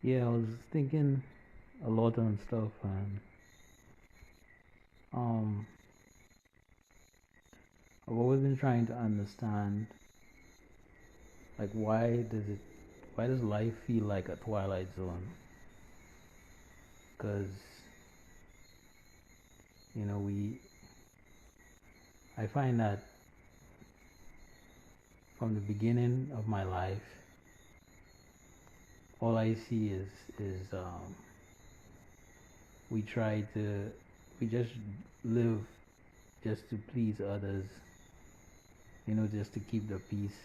Yeah, I was thinking a lot on stuff, and um, I've always been trying to understand, like, why does life feel like a twilight zone? Because you know, I find that from the beginning of my life, all I see is we try to, we just live just to please others, just to keep the peace,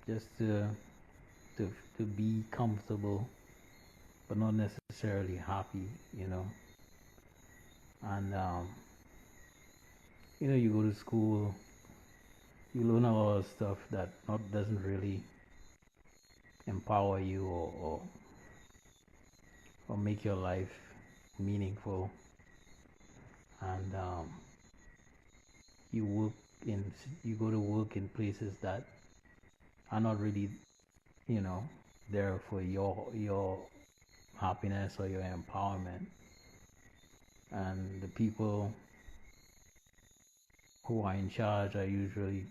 just to to be comfortable but not necessarily happy, you know. And you go to school, you learn a lot of stuff that not doesn't really empower you or make your life meaningful. And you work in you go to work in places that are not really, you know, there for your happiness or your empowerment. And the people who are in charge are usually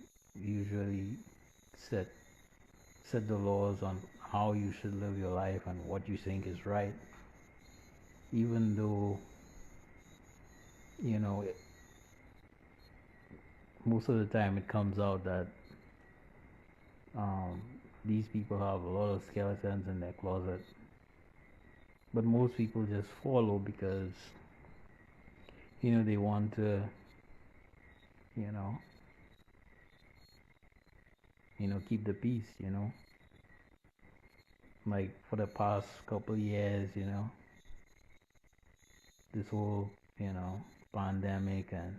set set the laws on how you should live your life and what you think is right, even though you know it, most of the time it comes out that um, these people have a lot of skeletons in their closet. But most people just follow because they want to you know keep the peace. Like for the past couple years, this whole pandemic, and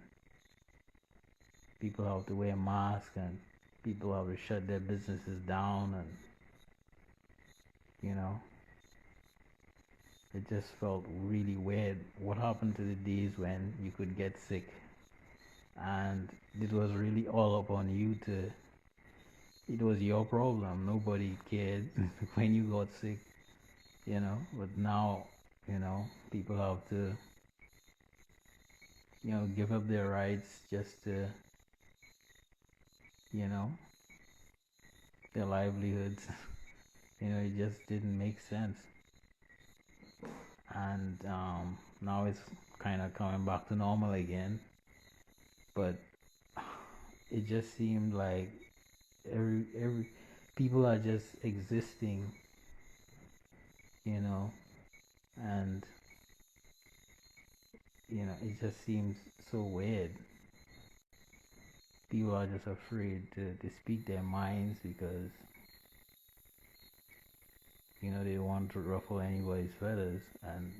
people have to wear masks, and people have to shut their businesses down, and you know it just felt really weird. What happened to the days when you could get sick and it was really all upon you to it was your problem, nobody cared when you got sick. But now people have to give up their rights just to you know their livelihoods. It just didn't make sense. And now it's kind of coming back to normal again. But it just seemed like every people are just existing, you know, and it just seems so weird. People are just afraid to speak their minds because they want to ruffle anybody's feathers, and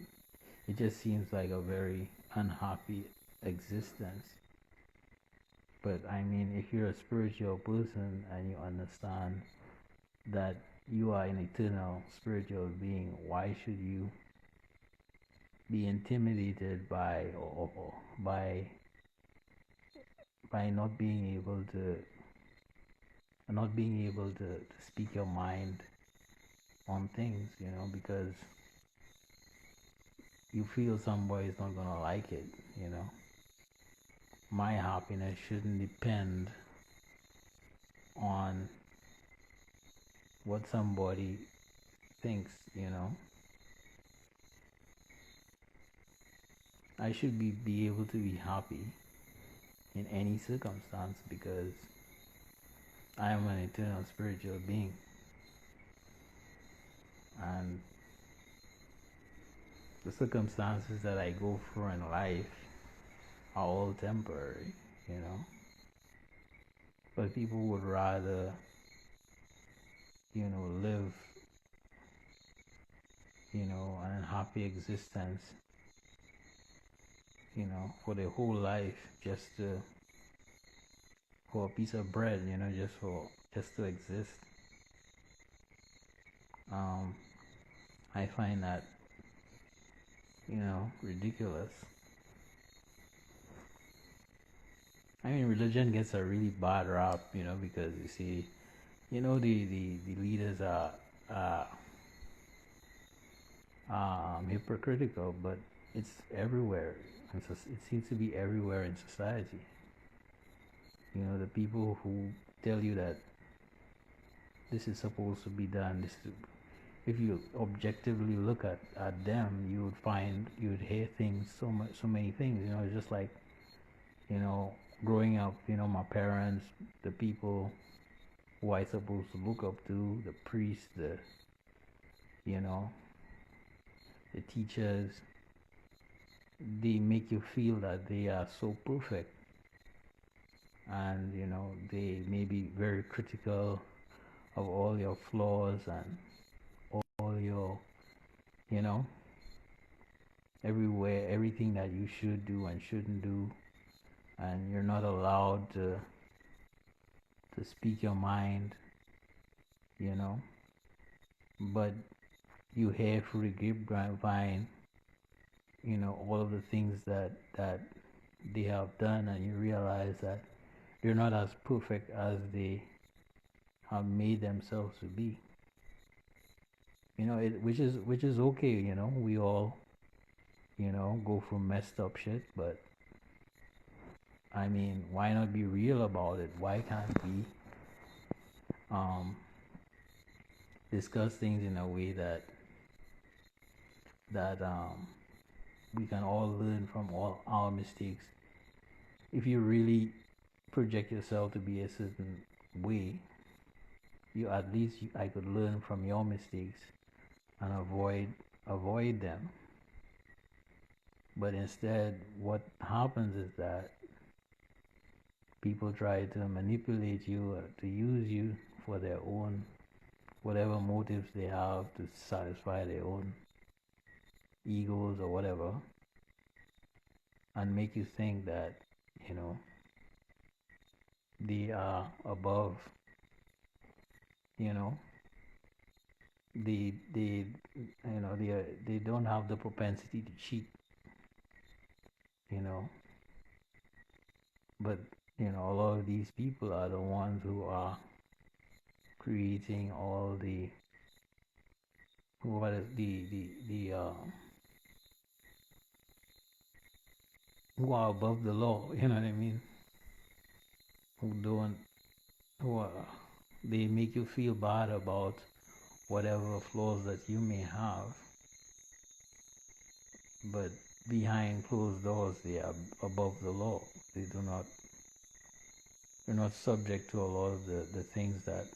it just seems like a very unhappy existence. But I mean, if you're a spiritual person and you understand that you are an eternal spiritual being, why should you be intimidated by not being able to speak your mind on things, because you feel somebody's not gonna like it. My happiness shouldn't depend on what somebody thinks. I should be able to be happy in any circumstance because I am an eternal spiritual being. And the circumstances that I go through in life are all temporary. But people would rather, live, an unhappy existence, for their whole life for a piece of bread, just to exist. Um, I find that, ridiculous. I mean, religion gets a really bad rap, because you see, the leaders are hypocritical, but it's everywhere. It seems to be everywhere in society. The people who tell you that this is supposed to be done. If you objectively look at them, you would hear things so many things. It's just like you know, growing up. My parents, the people who I supposed to look up to, the priests, you know, the teachers, they make you feel that they are so perfect, and they may be very critical of all your flaws and all your, you know, everywhere, everything that you should do and shouldn't do, and you're not allowed to speak your mind, you know. But you hear through the grapevine, all of the things that they have done, and you realize that they're not as perfect as they have made themselves to be. Which is okay. We all go through messed up shit, but I mean, why not be real about it? Why can't we um discuss things in a way that we can all learn from all our mistakes? If you really project yourself to be a certain way, I could learn from your mistakes and avoid them. But instead, what happens is that people try to manipulate you, or to use you for their own, whatever motives they have, to satisfy their own egos or whatever, and make you think that you know they are above. you know they don't have the propensity to cheat. you know but a lot of these people are the ones who are creating all the what is the who are above the law. You know what I mean? Who don't who are They make you feel bad about whatever flaws that you may have, but behind closed doors they are above the law. They're not subject to a lot of the things that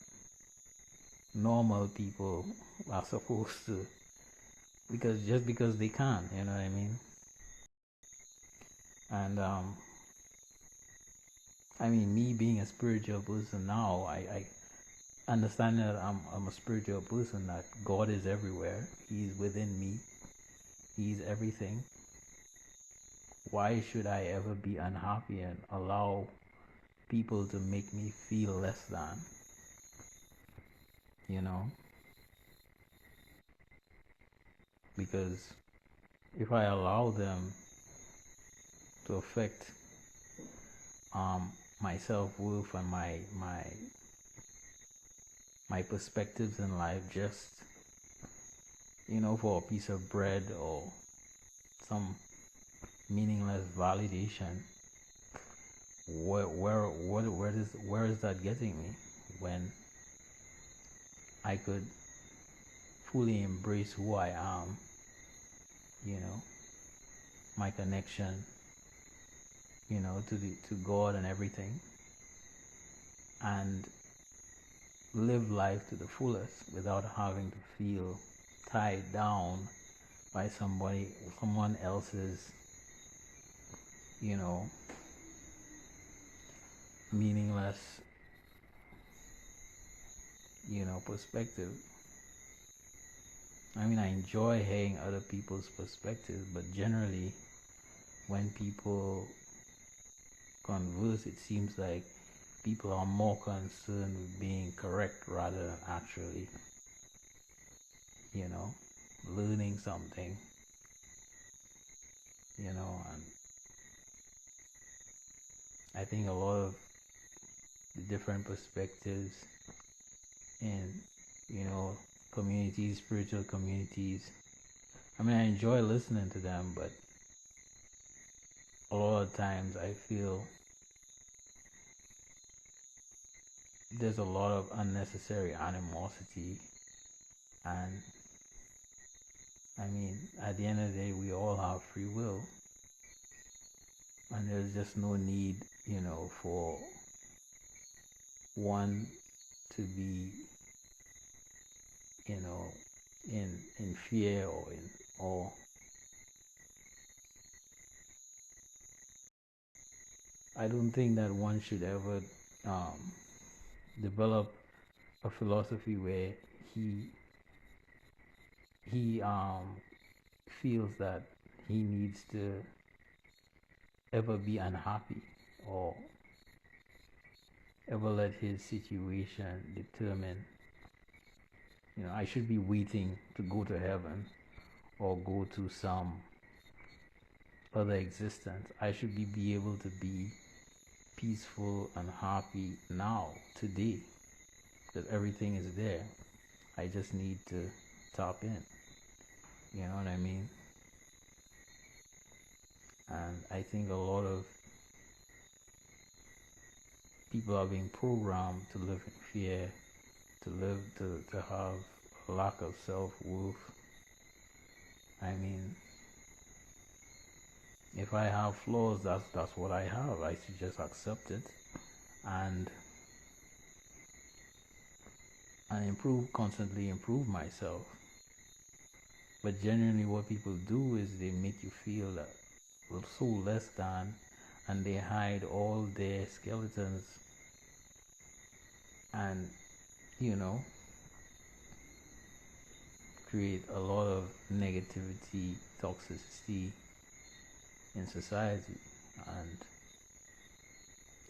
normal people are supposed to, because they can. You know what I mean? And I mean, me being a spiritual person now, I understand that I'm a spiritual person, that God is everywhere. He's within me. He's everything. Why should I ever be unhappy and allow people to make me feel less than? You know? Because if I allow them to affect my self-worth and my perspectives in life, just for a piece of bread or some meaningless validation, where is that getting me, when I could fully embrace who I am, my connection, to God and everything, and live life to the fullest without having to feel tied down by someone else's, meaningless, perspective. I mean, I enjoy hearing other people's perspectives, but generally, when people converse, it seems like people are more concerned with being correct rather than actually, learning something, and I think a lot of the different perspectives in, communities, spiritual communities, I mean, I enjoy listening to them, but a lot of times I feel there's a lot of unnecessary animosity. And I mean, at the end of the day, we all have free will, and there's just no need, for one to be, you know, in fear or I don't think that one should ever um, develop a philosophy where he he feels that he needs to ever be unhappy or ever let his situation determine, I should be waiting to go to heaven or go to some other existence. I should be able to be peaceful and happy now, today, that everything is there. I just need to tap in. You know what I mean? And I think a lot of people are being programmed to live in fear, to have a lack of self-worth. I mean, if I have flaws, that's what I have. I should just accept it and constantly improve myself. But generally, what people do is they make you feel that we're so less than, and they hide all their skeletons and, you know, create a lot of negativity, toxicity in society. And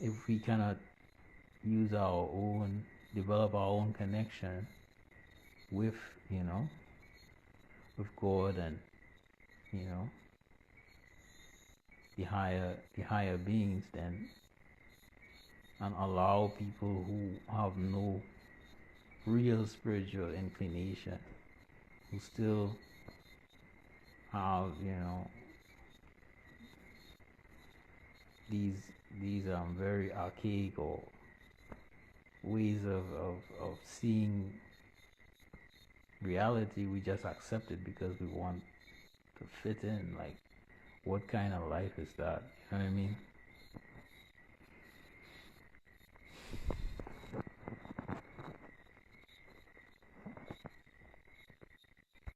if we cannot develop our own connection with, you know, with God and, you know, the higher beings, then and allow people who have no real spiritual inclination, who still have, these very archaic or ways of seeing reality. We just accept it because we want to fit in. Like, what kind of life is that? You know what I mean?